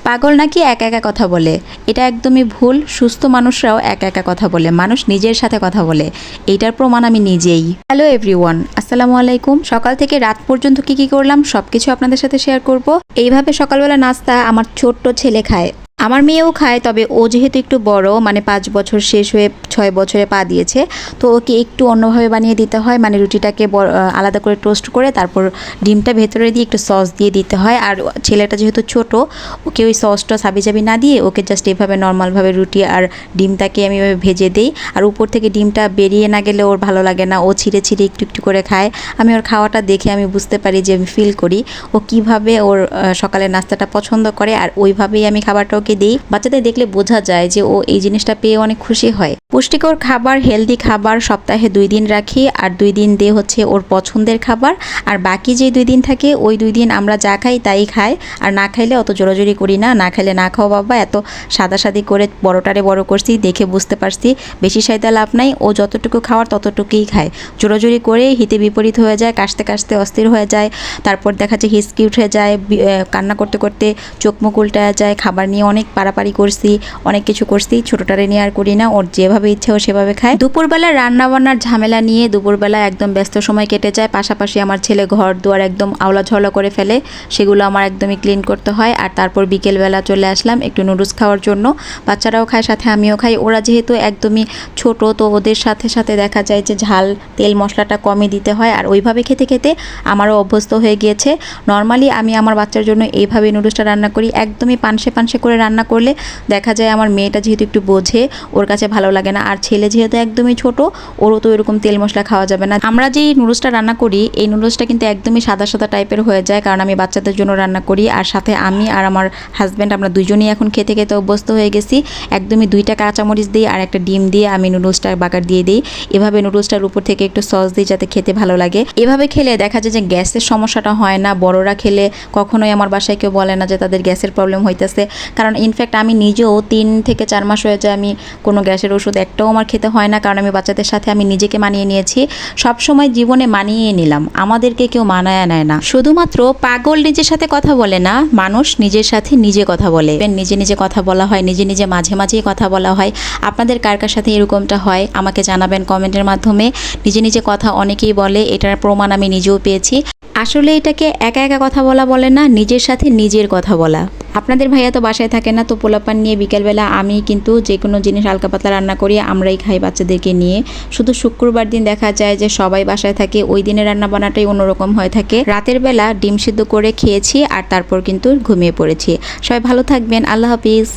পাগল নাকি একা একা কথা বলে, এটা একদমই ভুল। সুস্থ মানুষরাও একা একা কথা বলে, মানুষ নিজের সাথে কথা বলে, এইটার প্রমাণ আমি নিজেই। হ্যালো এভরিওয়ান, আসসালামু আলাইকুম। সকাল থেকে রাত পর্যন্ত কি করলাম সব কিছু আপনাদের সাথে শেয়ার করব। এইভাবে সকালবেলা নাস্তা আমার ছোট্ট ছেলে খায়, আমার মেয়েও খায়। তবে ও যেহেতু একটু বড়, মানে 5 বছর শেষ হয়ে 6 বছরে পা দিয়েছে, তো ওকে একটু অন্যভাবে বানিয়ে দিতে হয়। মানে রুটিটাকে আলাদা করে টোস্ট করে তারপর ডিমটা ভেতরে দিয়ে একটু সস দিয়ে দিতে হয়। আর ছেলেটা যেহেতু ছোট, ওকে ওই সসটা সাবি না দিয়ে ওকে জাস্ট এভাবে নর্মালভাবে রুটি আর ডিমটাকে আমি এভাবে ভেজে দিই। আর উপর থেকে ডিমটা বেরিয়ে না গেলে ওর ভালো লাগে না, ও ছিঁড়ে একটু একটু করে খায়। আমি ওর খাওয়াটা দেখে আমি বুঝতে পারি, যে আমি ফিল করি ও কিভাবে ওর সকালের নাস্তাটা পছন্দ করে, আর ওইভাবেই আমি খাবারটাও দিই। বাচ্চাদের দেখলে বোঝা যায় যে ও এই জিনিসটা পেয়ে অনেক খুশি হয়। পুষ্টিকর খাবার, হেলদি খাবার সপ্তাহে 2 দিন রাখি, আর 2 দিন দিয়ে হচ্ছে ওর পছন্দের খাবার। আর বাকি যে 2 দিন থাকে, ওই 2 দিন আমরা যা খাই তাই খাই। আর না খাইলে অত জোরাজোরি করি না, না খাইলে না খাও বাবা, এত সাদাসাদি করে বড়টারে বড় করছি, দেখে বুঝতে পারছি বেশি সাইদা লাভ নাই। ও যতটুকু খাওয়ার ততটুকুই খায়। জোরাজোরি করে হিতে বিপরীত হয়ে যায়, কাশতে কাশতে অস্থির হয়ে যায়, তারপর দেখা যায় হিসকি উঠে যায়, কান্না করতে করতে চোখ মুখ উল্টায় যায়। খাবার নিয়ে অনেক পারাপারি করছি, অনেক কিছু করছি, ছোটটারে নিয়ে আর করি না, ওর যেভাবে ইচ্ছে ও সেভাবে খায়। দুপুরবেলা রান্না বান্নার ঝামেলা নিয়ে দুপুরবেলা একদম ব্যস্ত সময় কেটে যায়। পাশাপাশি আমার ছেলে ঘর দুয়ার একদম আওলা ঝওলা করে ফেলে, সেগুলো আমার একদমই ক্লিন করতে হয়। আর তারপর বিকেলবেলা চলে আসলাম একটু নুডলস খাওয়ার জন্য। বাচ্চারাও খায়, সাথে আমিও খাই। ওরা যেহেতু একদমই ছোট, তো ওদের সাথে সাথে দেখা যায় যে ঝাল তেল মশলাটা কমই দিতে হয়। আর ওইভাবে খেতে খেতে আমারও অভ্যস্ত হয়ে গিয়েছে। নর্মালি আমি আমার বাচ্চার জন্য এইভাবে নুডলসটা রান্না করি, একদমই পানসে করে রান্না করলে দেখা যায় আমার মেয়েটা যেহেতু একটু বোঝে, ওর কাছে ভালো লাগে না। আর ছেলে যেহেতু একদমই ছোট, ওরও তো এরকম তেল মশলা খাওয়া যাবে না। আমরা যেই নুডলসটা রান্না করি, এই নুডলসটা কিন্তু একদমই সাদা সাদা টাইপের হয়ে যায়, কারণ আমি বাচ্চাদের জন্য রান্না করি। আর সাথে আমি আর আমার হাজব্যান্ড আমরা দুজনেই এখন খেতে খেতে অভ্যস্ত হয়ে গেছি। একদমই 2টা কাঁচামরিচ দিই আর একটা ডিম দিয়ে আমি নুডলসটা বাগার দিয়ে দিই। এভাবে নুডলসটার উপর থেকে একটু সস দিই যাতে খেতে ভালো লাগে। এভাবে খেলে দেখা যায় যে গ্যাসের সমস্যাটা হয় না। বড়রা খেলে কখনোই আমার বাসায় কেউ বলে না যে তাদের গ্যাসের প্রবলেম হইতেছে, কারণ ইনফ্যাক্ট আমি নিজেও 3 থেকে 4 মাস হয়ে যায় আমি কোনো গ্যাসের ওষুধ একটাও আমার খেতে হয় না, কারণ আমি বাচ্চাদের সাথে আমি নিজেকে মানিয়ে নিয়েছি। সব সময় জীবনে মানিয়ে নিলাম, আমাদেরকে কেউ মানায় নেয় না। শুধুমাত্র পাগল নিজের সাথে কথা বলে না, মানুষ নিজের সাথে নিজে কথা বলে। নিজে নিজে কথা বলা হয়, নিজে নিজে মাঝে মাঝেই কথা বলা হয়। আপনাদের কার কার সাথে এরকমটা হয় আমাকে জানাবেন কমেন্টের মাধ্যমে। নিজে নিজে কথা অনেকেই বলে, এটার প্রমাণ আমি নিজেও পেয়েছি। আসলে এটাকে একা একা কথা বলা বলে না, নিজের সাথে নিজের কথা বলা। আপনাদের ভাইয়া তো বাসায় থাকে না, তো পোলাপান নিয়ে বিকেলবেলা আমি কিন্তু যে কোনো জিনিস হালকা পাতলা রান্না করি, আমরাই খাই বাচ্চাদেরকে নিয়ে। শুধু শুক্রবার দিন দেখা যায় যে সবাই বাসায় থাকে, ওই দিনের রান্না বান্নাটাই অন্যরকম হয়ে থাকে। রাতের বেলা ডিম সিদ্ধ করে খেয়েছি, আর তারপর কিন্তু ঘুমিয়ে পড়েছি। সবাই ভালো থাকবেন, আল্লাহ হাফিজ।